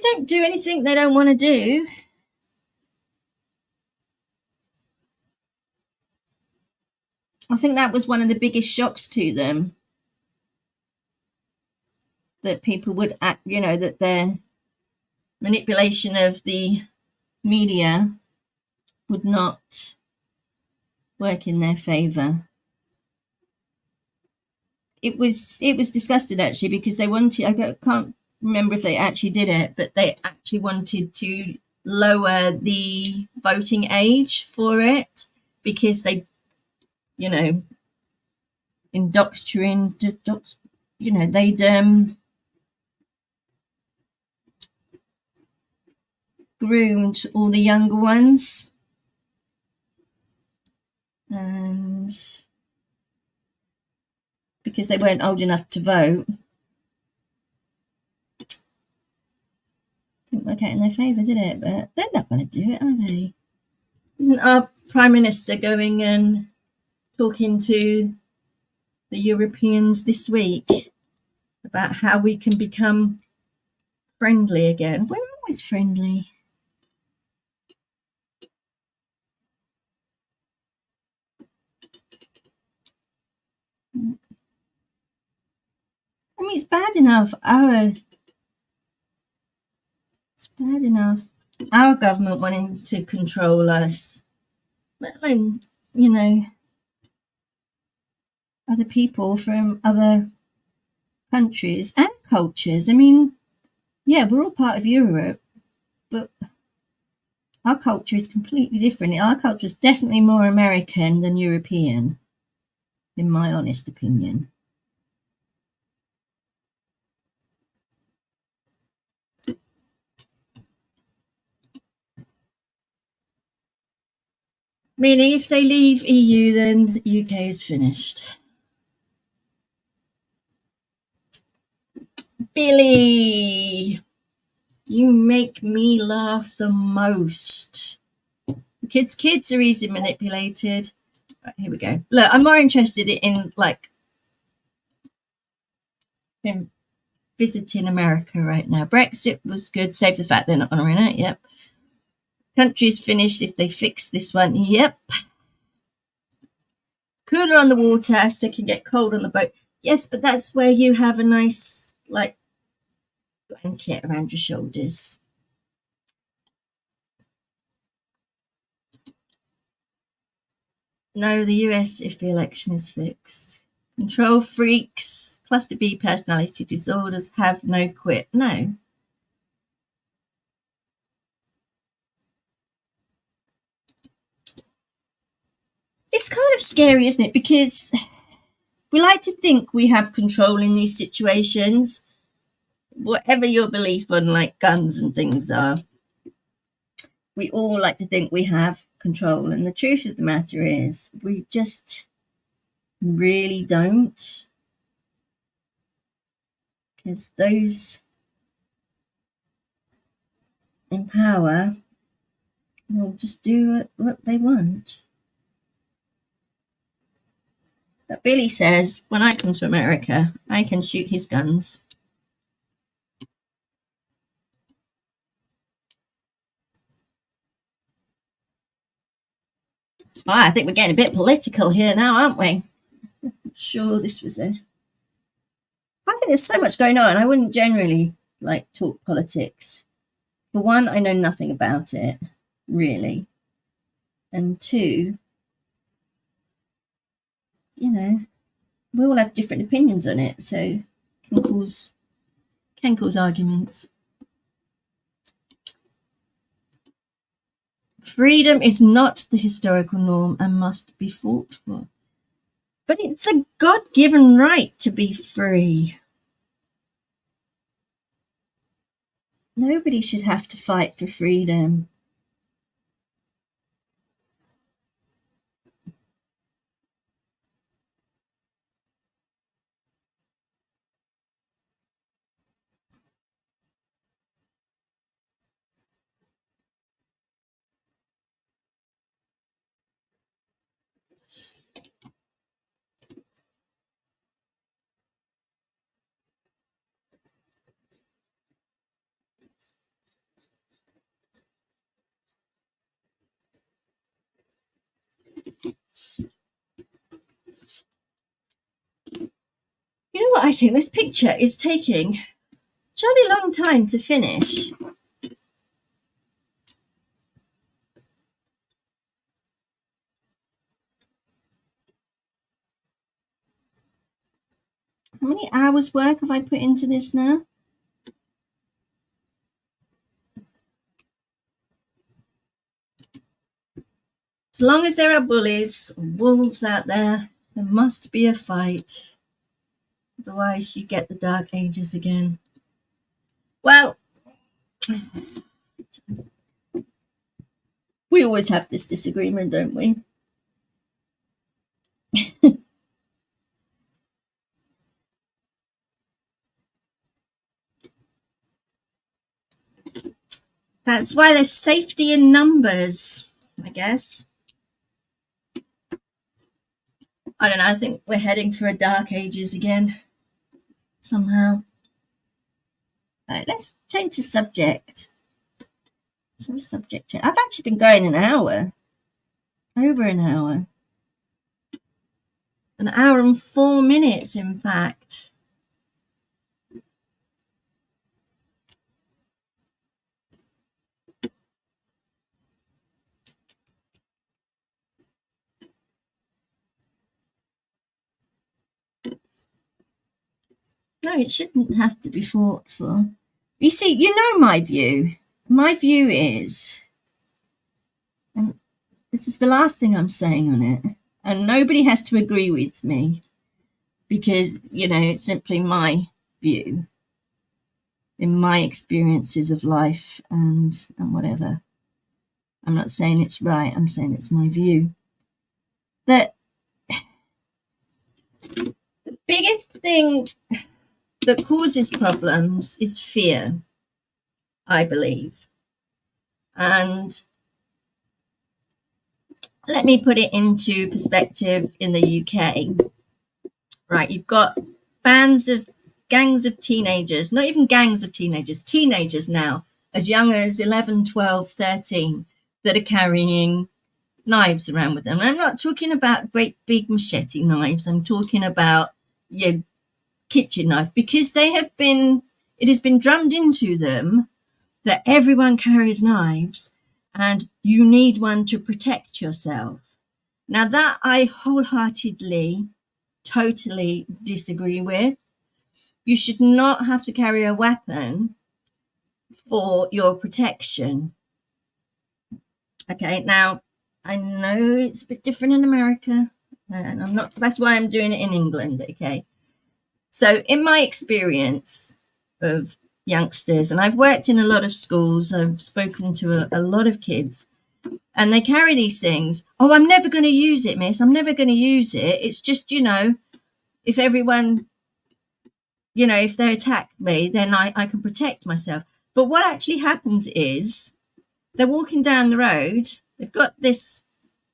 don't do anything they don't want to do. I think that was one of the biggest shocks to them, that people would act, that their manipulation of the media would not work in their favour. It was disgusting actually, because they wanted, I can't remember if they actually did it, but they actually wanted to lower the voting age for it because they, they'd groomed all the younger ones, and because they weren't old enough to vote, didn't work out in their favour, did it? But they're not going to do it, are they? Isn't our Prime Minister going and talking to the Europeans this week about how we can become friendly again? We're always friendly. I mean, it's bad enough our government wanting to control us, let alone, other people from other countries and cultures. I mean, yeah, we're all part of Europe, but Our culture is completely different. Our culture is definitely more American than European, in my honest opinion. Meaning if they leave EU, then the UK is finished. Billy, you make me laugh the most. Kids are easily manipulated. Right, here we go. Look, I'm more interested in like him visiting America right now. Brexit was good, save the fact they're not honouring it. Yep. Country's finished if they fix this one. Yep. Cooler on the water so it can get cold on the boat. Yes, but that's where you have a nice like blanket around your shoulders. No, the US if the election is fixed. Control freaks, cluster B personality disorders have no quit. No. It's kind of scary, isn't it? Because we like to think we have control in these situations. Whatever your belief on like guns and things are, we all like to think we have control. And the truth of the matter is we just really don't. Because those in power will just do what they want. But Billy says, when I come to America, I can shoot his guns. Oh, I think we're getting a bit political here now, aren't we? I'm sure this was I think there's so much going on. I wouldn't generally like talk politics. For one, I know nothing about it, really. And two, you know, we all have different opinions on it, so can cause arguments. Freedom is not the historical norm and must be fought for. But it's a God-given right to be free. Nobody should have to fight for freedom. You know what I think? This picture is taking a jolly long time to finish. How many hours work have I put into this now? As long as there are bullies, wolves out there, there must be a fight. Otherwise, you get the Dark Ages again. Well, we always have this disagreement, don't we? That's why there's safety in numbers, I guess. I don't know, I think we're heading for a Dark Ages again, somehow. Right, let's change the subject. Some subject change. I've actually been going an hour. Over an hour. An hour and 4 minutes, in fact. No, it shouldn't have to be fought for. You see, you know my view. My view is this is the last thing I'm saying on it. And nobody has to agree with me because, you know, it's simply my view in my experiences of life and whatever. I'm not saying it's right. I'm saying it's my view. That the biggest thing that causes problems is fear, I believe. And let me put it into perspective in the UK. Right, you've got gangs of teenagers, not even gangs of teenagers now, as young as 11, 12, 13, that are carrying knives around with them. And I'm not talking about great big machete knives. I'm talking about your kitchen knife, because it has been drummed into them that everyone carries knives and you need one to protect yourself. Now that I wholeheartedly, totally disagree with. You should not have to carry a weapon for your protection. Okay, now I know it's a bit different in America, and that's why I'm doing it in England. Okay, so in my experience of youngsters, and I've worked in a lot of schools, I've spoken to a lot of kids, and they carry these things. Oh, I'm never going to use it, miss. I'm never going to use it. It's just, you know, if everyone, you know, if they attack me, then I can protect myself. But what actually happens is they're walking down the road. They've got this,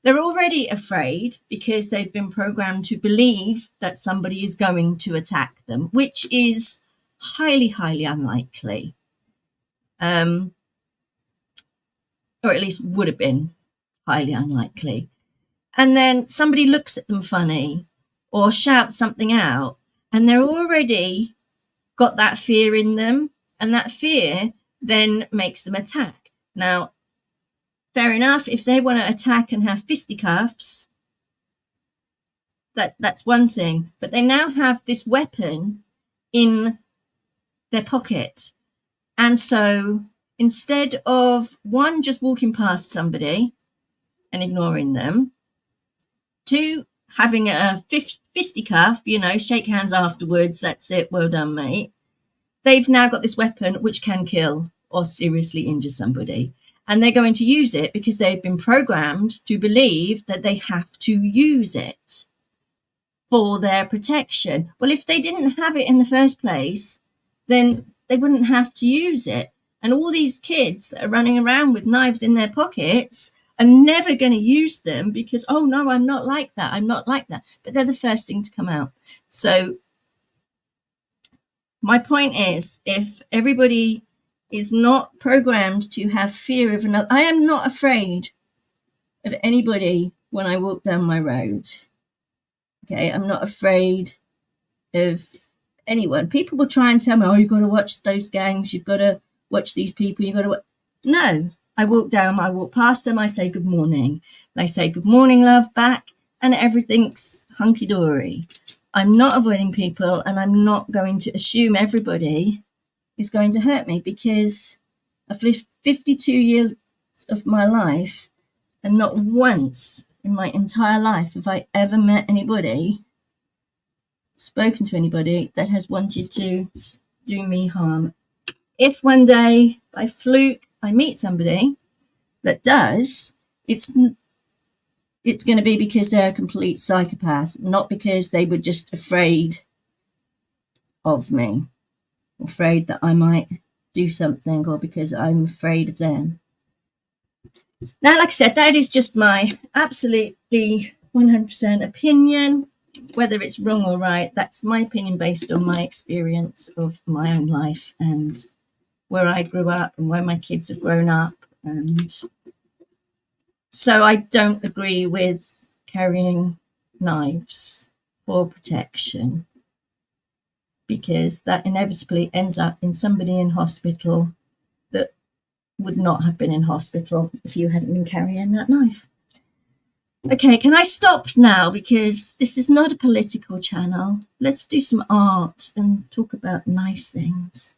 they're already afraid because they've been programmed to believe that somebody is going to attack them, which is highly, highly unlikely. Or at least would have been highly unlikely. And then somebody looks at them funny or shouts something out, and they're already got that fear in them, and that fear then makes them attack. Now, fair enough, if they want to attack and have fisticuffs, that's one thing, but they now have this weapon in their pocket. And so instead of one, just walking past somebody and ignoring them, two, having a fisticuff, you know, shake hands afterwards, that's it, well done, mate. They've now got this weapon which can kill or seriously injure somebody. And they're going to use it because they've been programmed to believe that they have to use it for their protection. Well, if they didn't have it in the first place, then they wouldn't have to use it. And all these kids that are running around with knives in their pockets are never going to use them because, oh, no, I'm not like that. I'm not like that. But they're the first thing to come out. So my point is, if everybody is not programmed to have fear of another, I am not afraid of anybody when I walk down my road. Okay, I'm not afraid of anyone. People will try and tell me, oh, you've got to watch those gangs, you've got to watch these people, you've got to No, I walk past them, I say good morning. They say good morning, love, back, and everything's hunky-dory. I'm not avoiding people, and I'm not going to assume everybody is going to hurt me, because I've lived 52 years of my life, and not once in my entire life have I ever met anybody, spoken to anybody that has wanted to do me harm. If one day by fluke I meet somebody that does, it's going to be because they're a complete psychopath, not because they were just afraid of me, afraid that I might do something, or because I'm afraid of them. Now, like I said, that is just my absolutely 100% opinion. Whether it's wrong or right, that's my opinion based on my experience of my own life and where I grew up and where my kids have grown up. And so I don't agree with carrying knives for protection, because that inevitably ends up in somebody in hospital that would not have been in hospital if you hadn't been carrying that knife. Okay, can I stop now, because this is not a political channel. Let's do some art and talk about nice things.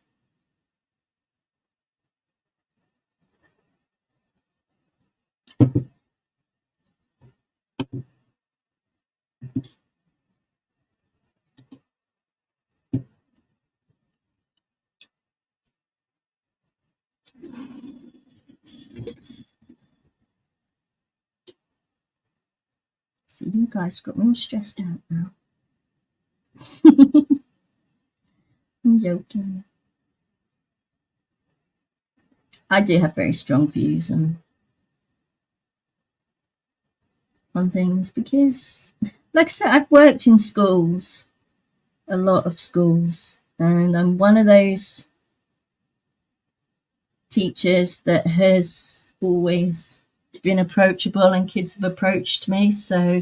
See, you guys got me all stressed out now. I'm joking. I do have very strong views on things because, like I said, I've worked in schools, a lot of schools, and I'm one of those teachers that has always been approachable, and kids have approached me. So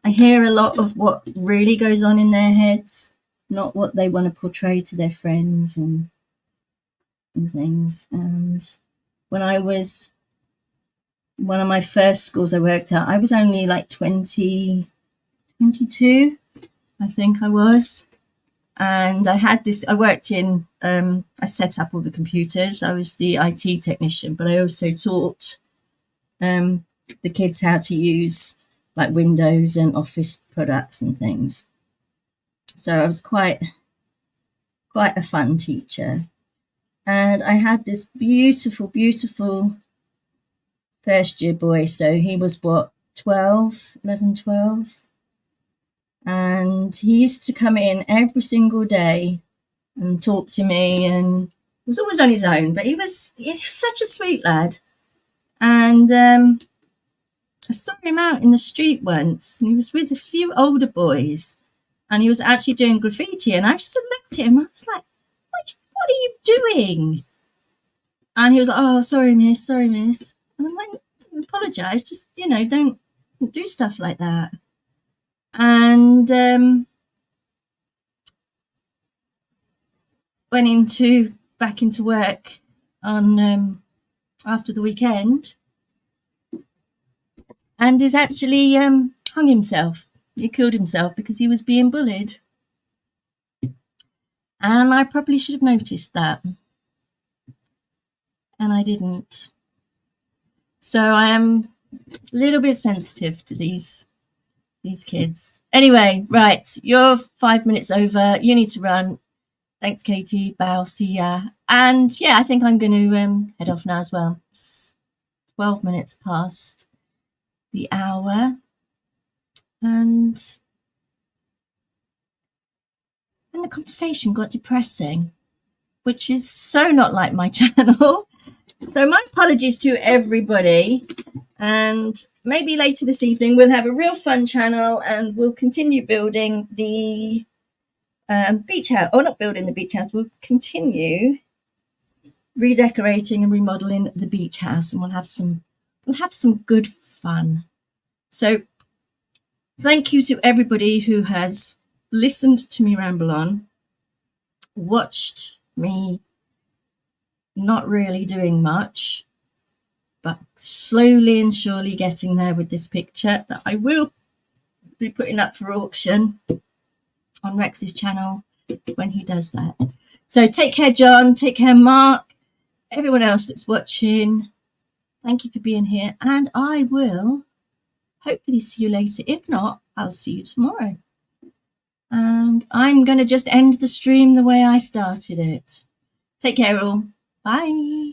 I hear a lot of what really goes on in their heads, not what they want to portray to their friends and things. And when I was one of my first schools I worked at, I was only like 22, I think I was. And I had this, I worked in, I set up all the computers. I was the IT technician, but I also taught the kids how to use like Windows and Office products and things. So I was quite a fun teacher. And I had this beautiful, beautiful first year boy. So he was what, 11, 12. And he used to come in every single day and talk to me, and he was always on his own, but he was such a sweet lad. And I saw him out in the street once, and he was with a few older boys, and he was actually doing graffiti. And I just looked at him, I was like, what are you doing? And he was like, oh, sorry, miss. And I'm like, apologise, just, don't do stuff like that. And went back into work on after the weekend, and he's actually hung himself. He killed himself because he was being bullied. And I probably should have noticed that. And I didn't. So I am a little bit sensitive to these kids. Anyway, right, you're 5 minutes over. You need to run. Thanks, Katie. Bow. See ya. And yeah, I think I'm going to head off now as well. It's 12 minutes past the hour. And the conversation got depressing, which is so not like my channel. So my apologies to everybody. And maybe later this evening we'll have a real fun channel, and we'll continue building the beach house. Or not building the beach house, we'll continue redecorating and remodeling the beach house, and we'll have some good fun. So thank you to everybody who has listened to me ramble on, watched me not really doing much, but slowly and surely getting there with this picture that I will be putting up for auction on Rex's channel when he does that. So take care, John. Take care, Mark. Everyone else that's watching, thank you for being here, and I will hopefully see you later. If not, I'll see you tomorrow. And I'm going to just end the stream the way I started it. Take care, all. Bye.